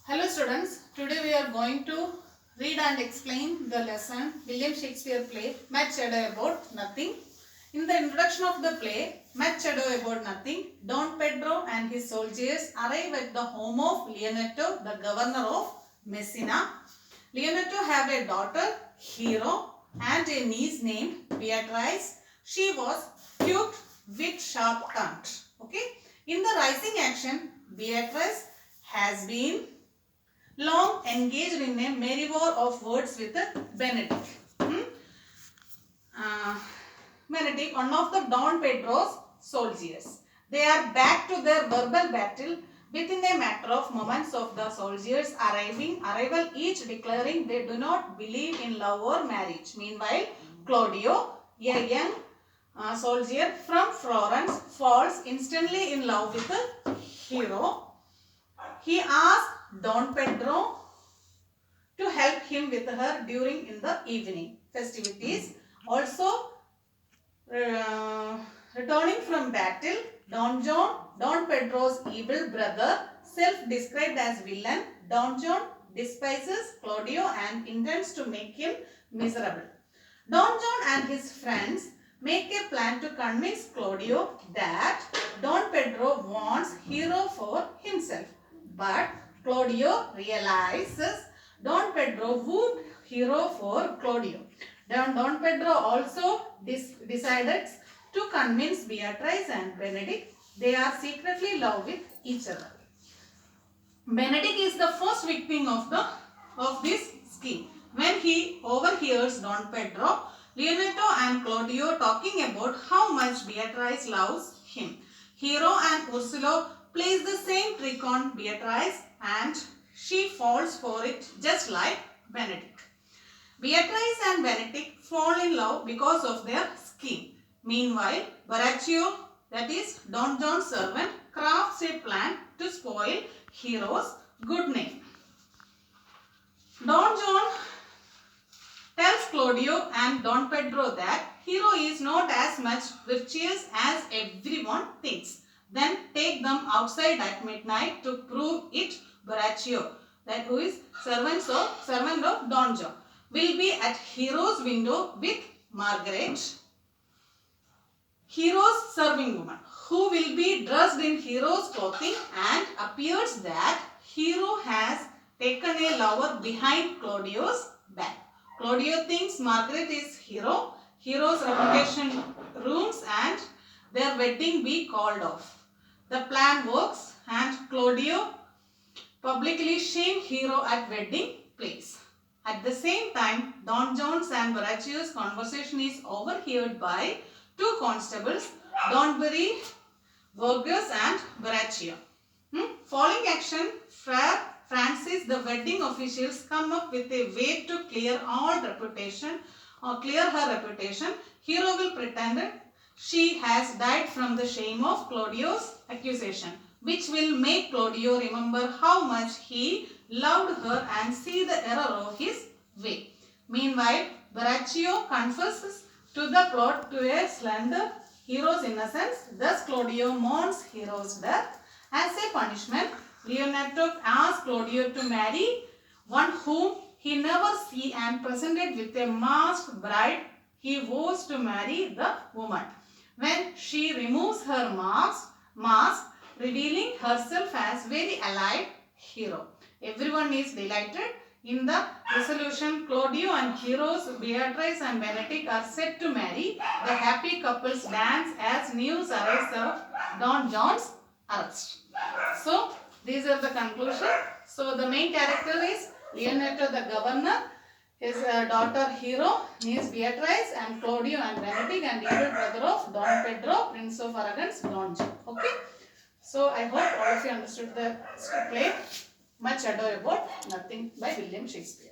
Hello students, today we are going to read and explain the lesson William Shakespeare play Much Ado About Nothing. In the introduction of the play Much Ado About Nothing, Don Pedro and his soldiers arrive at the home of Leonetto, the governor of Messina. Leonetto have a daughter, Hero, and a niece named Beatrice. She was cute with sharp tongue. Okay. In the rising action, Beatrice has been long engaged in a merry war of words with Benedict. Benedict, one of the Don Pedro's soldiers. They are back to their verbal battle within a matter of moments of the soldiers arrival, each declaring they do not believe in love or marriage. Meanwhile, Claudio, a young soldier from Florence, falls instantly in love with the hero. He asks Don Pedro to help him with her during in the evening festivities. Also, returning from battle, Don Pedro's evil brother, self-described as villain, Don John despises Claudio and intends to make him miserable. Don John and his friends make a plan to convince Claudio that Don Pedro wants hero for himself. But Claudio realizes Don Pedro wooed hero for Claudio. Don Pedro also decided to convince Beatrice and Benedict they are secretly in love with each other. Benedict is the first victim of this scheme. When he overhears Don Pedro, Leonetto and Claudio talking about how much Beatrice loves him. Hero and Ursula plays the same trick on Beatrice and she falls for it just like Benedict. Beatrice and Benedict fall in love because of their scheme. Meanwhile, Baraccio, that is Don John's servant, crafts a plan to spoil Hero's good name. Don John tells Claudio and Don Pedro that Hero is not as much virtuous as everyone thinks. Then take them outside at midnight to prove it. Baraccio, that who is servant of Don John, will be at Hero's window with Margaret, Hero's serving woman, who will be dressed in Hero's clothing, and appears that Hero has taken a lover behind Claudio's back. Claudio thinks Margaret is Hero. Hero's reputation ruins and their wedding be called off. The plan works and Claudio publicly shame Hero at wedding place. At the same time, Don John's and Baraccio's conversation is overheard by two constables, Donbury, Burgess and Baraccio. Following action, Friar Francis, the wedding officials come up with a way to clear her reputation. Hero will pretend she has died from the shame of Claudio's accusation, which will make Claudio remember how much he loved her and see the error of his way. Meanwhile, Baraccio confesses to the plot to a slander Hero's innocence. Thus, Claudio mourns Hero's death. As a punishment, Leonetto asks Claudio to marry one whom he never sees and presented with a masked bride. He vows to marry the woman. When she removes her mask, revealing herself as very alive Hero. Everyone is delighted. In the resolution, Claudio and Heroes, Beatrice and Benedict are set to marry. The happy couples dance as news arrives of Don John's arrest. So, these are the conclusion. So, the main character is Leonetto the governor, his daughter Hero, niece Beatrice, and Claudio and Benedict, and evil brother of Don Pedro, Prince of Arrogance, Don John. Okay. So, I hope all of you understood the play Much Ado About Nothing by William Shakespeare.